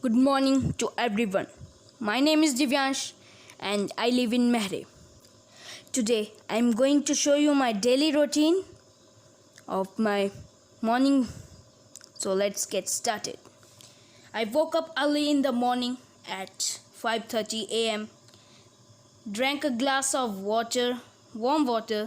Good morning to everyone. My name is Divyansh and I live in Mehre. Today I am going to show you my daily routine of my morning. So let's get started. I woke up early in the morning at 5:30 a.m. Drank a glass of water, warm water,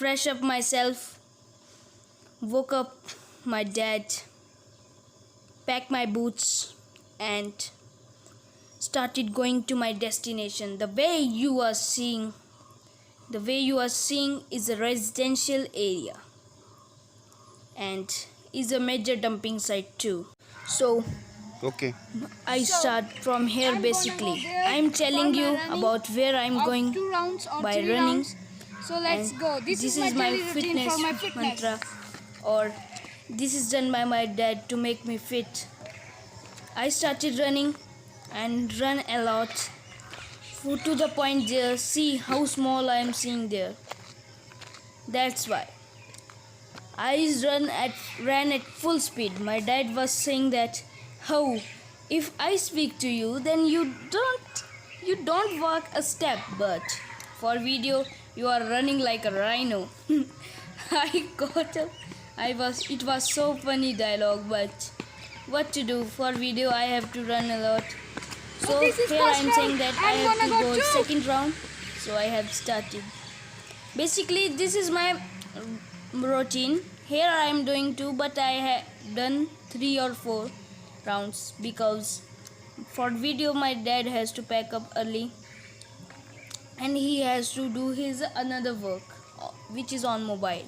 fresh up myself, woke up my dad, packed my boots and started going to my destination. The way you are seeing is a residential area and is a major dumping site too. So Okay. I start from here. Basically I'm telling you about where I'm going by running. So let's And go. This is my daily routine for my fitness. mantra, or this is done by my dad to make me fit. I started running and run a lot. To the point there, see how small I am seeing there. That's why I ran at full speed. My dad was saying that, how if I speak to you, then you don't walk a step, but for video you are running like a rhino. I got up. It was so funny dialogue, but what to do? For video I have to run a lot. So here I am saying that I have to go second round. So I have started. Basically this is my routine. Here I am doing 2, but I have done 3 or 4 rounds because for video my dad has to pack up early and he has to do his another work which is on mobile.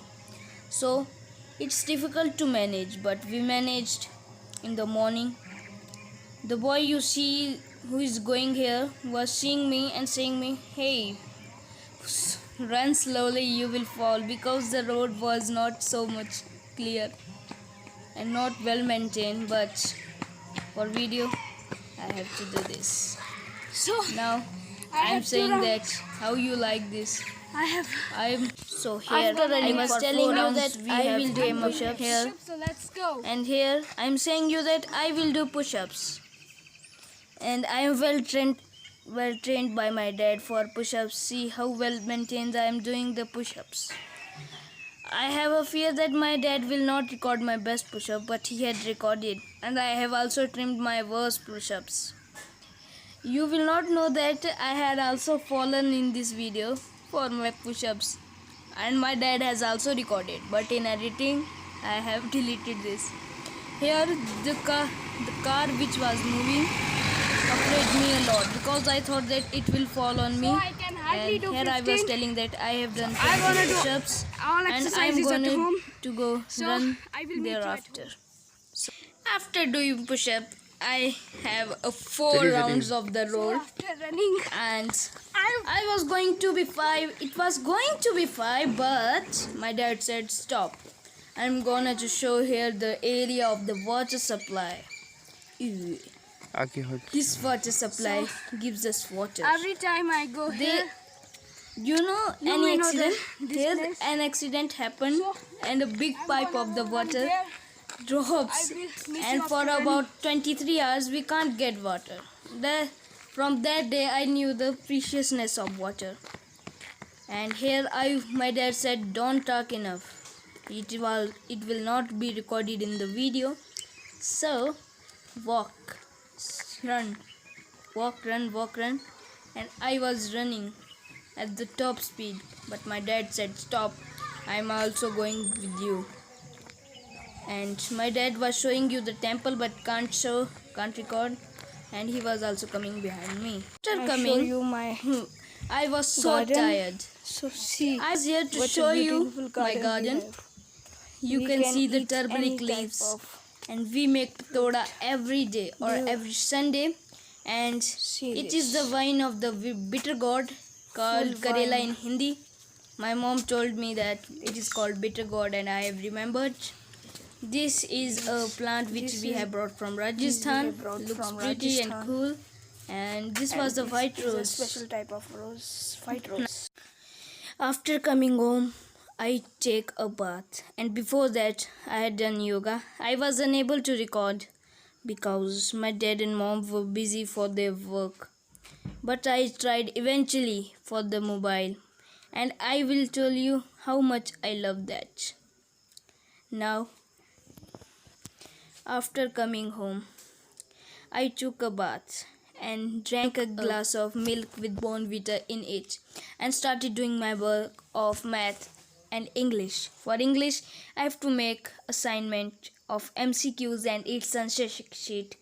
So it's difficult to manage, but we managed in the morning. The boy you see who is going here was seeing me and saying me, hey, run slowly, you will fall, because the road was not so much clear and not well maintained, but for video I have to do this. So Now I'm saying that how you like this. I'm so here I was telling you that I will do push-ups here, so let's go. and here I'm saying you that I will do push-ups, and I am well trained by my dad for push-ups. See how well maintained I am doing the push-ups. I have a fear that my dad will not record my best push-up, but he had recorded, and I have also trimmed my worst push-ups. You will not know that I had also fallen in this video for my push-ups, and my dad has also recorded, but in editing I have deleted this. Here the car which was moving afraid me a lot because I thought that it will fall on me. So I can hardly And do here 15. I was telling that I have done I wanna do push-ups all and I'm exercises at going home. to go So run I will meet you at thereafter. So after doing push-up, I have 4 rounds of the road, After running, and I was going to be 5. It was going to be 5, but my dad said stop. I'm gonna to show here the area of the water supply. Ew. आगे हट. This water supply gives us water. every time I go here, You know, You any may know accident? that this Here place- an accident happened, So, and a big pipe gonna of the go water there. drops, I will meet you and for after about 23 hours we can't get water. From that day I knew the preciousness of water. And here my dad said, don't talk enough. It will not be recorded in the video. So walk, run, walk, run. And I was running at the top speed, but my dad said stop, I'm also going with you. And my dad was showing you the temple but can't record, and he was also coming behind me. After I'll coming, show you my I was so garden. tired. So see, I was here to what a show you beautiful my garden we garden. have. You We can see the eat turmeric any type leaves, of and we make patoda every day or Yeah. every Sunday, and See it this. is the wine of the bitter gourd called Full Karela wine. in Hindi. My mom told me that it is called bitter gourd, and I have remembered. This is a plant which This we is- have brought from we Rajasthan. have brought Looks from pretty and Rajasthan. cool. And this was the And white this is rose. a special type of rose, white rose. After coming home, I take a bath, and before that I had done yoga. I was unable to record because my dad and mom were busy for their work. But I tried eventually for the mobile, and I will tell you how much I love that. Now, after coming home, I took a bath and drank a glass of milk with Bonvita in it and started doing my work of math and English. For English, I have to make assignment of MCQs and its answer sheet.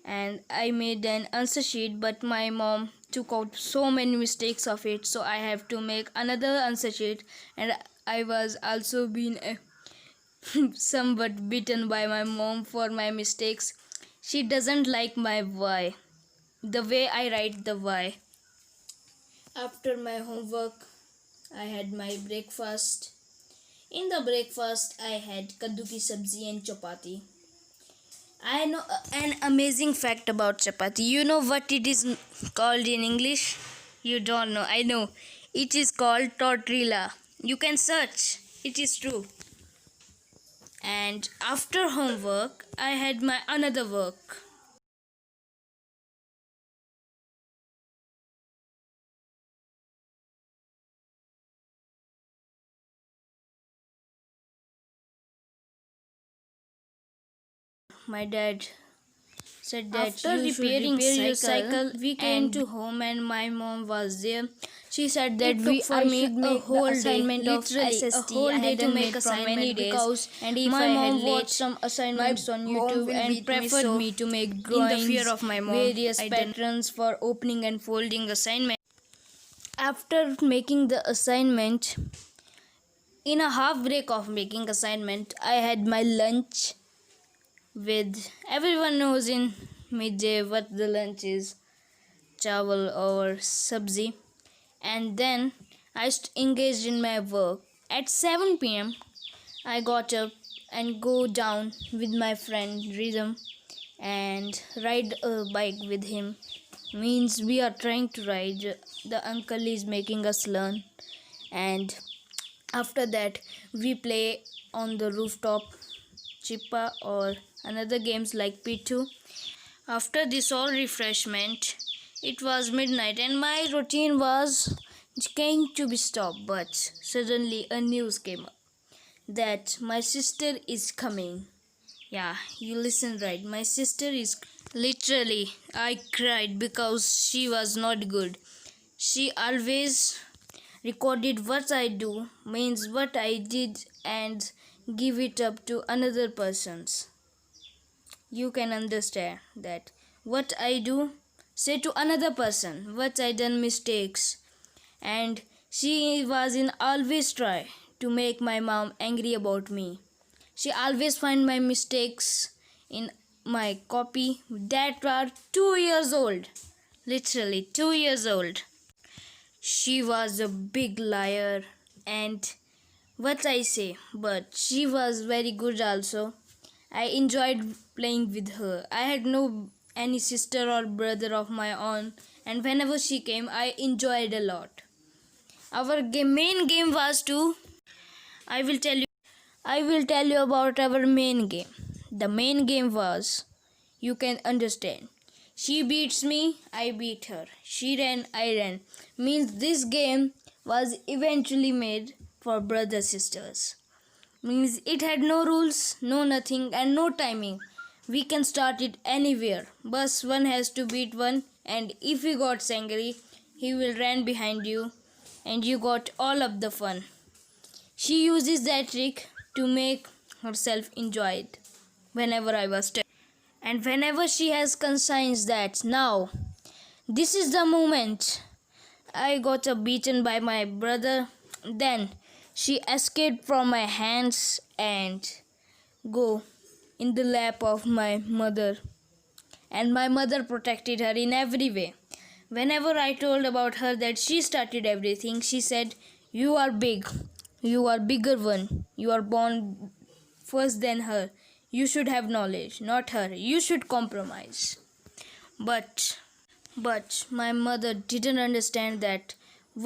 And I made an answer sheet, but my mom took out so many mistakes of it, so I have to make another answer sheet. And I was also being somewhat beaten by my mom for my mistakes. She doesn't like my Y, the way I write the Y. After my homework, I had my breakfast. In the breakfast, I had kaddu ki sabzi and chapati. I know an amazing fact about chapati. You know what it is called in English? You don't know. I know. It is called tortilla. You can search. It is true. And after homework, I had my another work. My dad said that After you should repairing repair your cycle, cycle. We came to home and my mom was there. She said that It took I me should a make whole the day, assignment of literally a SST. whole I day to hadn't make made from assignment many days, because and if my I mom had watched late, some assignments my on mom YouTube will and beat me, preferred so me to make in drawings, the fear of my mom, various I patterns for opening and folding assignment. After making the assignment, in a half break of making assignment, I had my lunch with everyone knows in midday what the lunch is, chawal or sabzi, and then I engaged in my work. At 7 p.m. I got up and go down with my friend Rhythm and ride a bike with him. Means we are trying to ride. The uncle is making us learn, and after that we play on the rooftop chippa or another games like P2. After this all refreshment, it was midnight and my routine was going to be stopped, but suddenly a news came up that my sister is coming. Yeah, you listen right. My sister is literally I cried because she was not good. She always recorded what I do, means what I did, and give it up to another person's. You can understand that what I do, say to another person what I done mistakes, and she was in always try to make my mom angry about me. She always find my mistakes in my copy that were 2 years old, literally 2 years old. She was a big liar, and what I say, but she was very good also. I enjoyed playing with her. I had no any sister or brother of my own, and whenever she came, I enjoyed a lot. Our main game was to I will tell you I will tell you about our main game. The main game was you can understand. She beats me, I beat her. She ran, I ran. Means this game was eventually made for brother sisters. Means it had no rules, no nothing, and no timing. We can start it anywhere. But one has to beat one, and if he got angry, he will run behind you, and you got all of the fun. She uses that trick to make herself enjoy it whenever I was tired. And whenever she has conscience that now this is the moment I got beaten by my brother, then she escaped from my hands and go in the lap of my mother. And my mother protected her in every way. Whenever I told about her that she started everything, she said, "You are big. You are bigger one. You are born first than her. You should have knowledge, not her. You should compromise." But my mother didn't understand that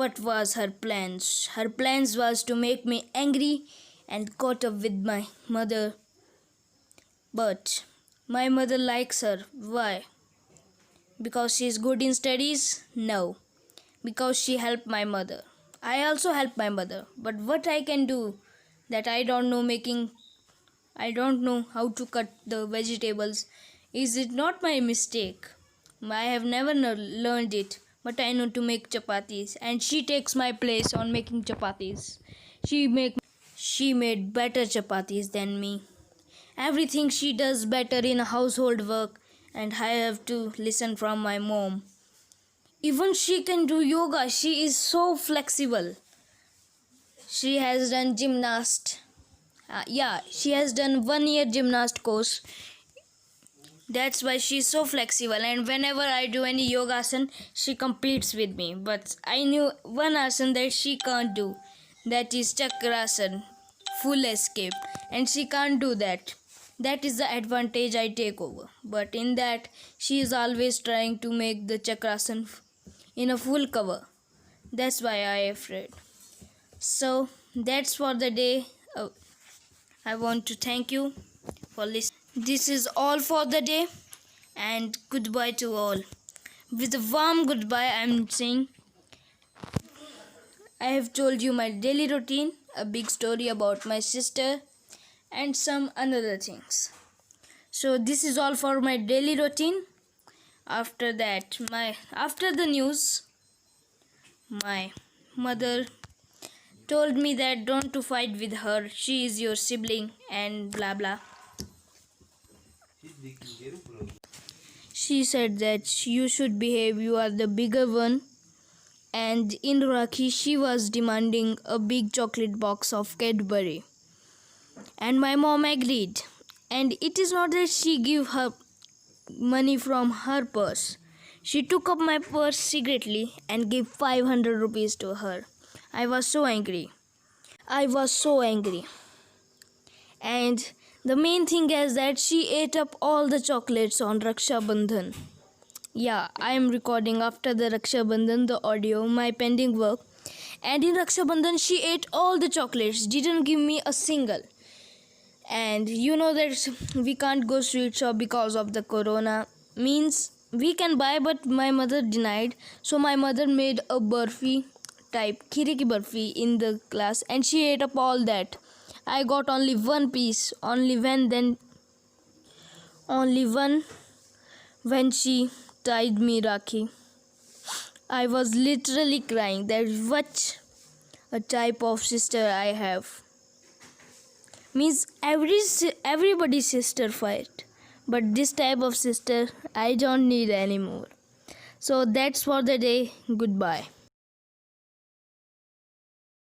what was her plans. Her plans was to make me angry and caught up with my mother. But My mother likes her. Why? Because she is good in studies? No. Because she helped my mother. I also help my mother. But what I can do that I don't know how to cut the vegetables. Is it not my mistake? I have never learned it, but I know to make chapatis, and she takes my place on making chapatis. She made better chapatis than me. Everything she does better in household work, and I have to listen from my mom. Even she can do yoga. She is so flexible. She has done gymnast. She has done 1 year gymnast course. That's why she's so flexible, and whenever I do any yoga asan, she competes with me. But I knew one asan that she can't do. That is chakrasan, full escape, and she can't do that. That is the advantage I take over. But in that, she is always trying to make the chakrasan in a full cover. That's why I am afraid. So that's for the day. I want to thank you for listening. This is all for the day, and goodbye to all. With a warm goodbye, I am saying I have told you my daily routine, a big story about my sister, and some other things. So this is all for my daily routine. After the news, my mother told me that don't to fight with her. She is your sibling and blah blah. She said that you should behave, you are the bigger one. And in Rakhi, she was demanding a big chocolate box of Cadbury. And my mom agreed. And it is not that she gave her money from her purse. She took up my purse secretly and gave 500 rupees to her. I was so angry. And the main thing is that she ate up all the chocolates on Raksha Bandhan. Yeah, I am recording after the Raksha Bandhan, the audio, my pending work. And in Raksha Bandhan, she ate all the chocolates, didn't give me a single. And you know that we can't go sweet shop because of the corona. Means we can buy, but my mother denied. So my mother made a burfi type, khiri ki burfi in the class, and she ate up all that. I got only one piece, only one when she tied me Rakhi. I was literally crying that what a type of sister I have. Means everybody's sister fight, but this type of sister I don't need anymore. So that's for the day. Goodbye.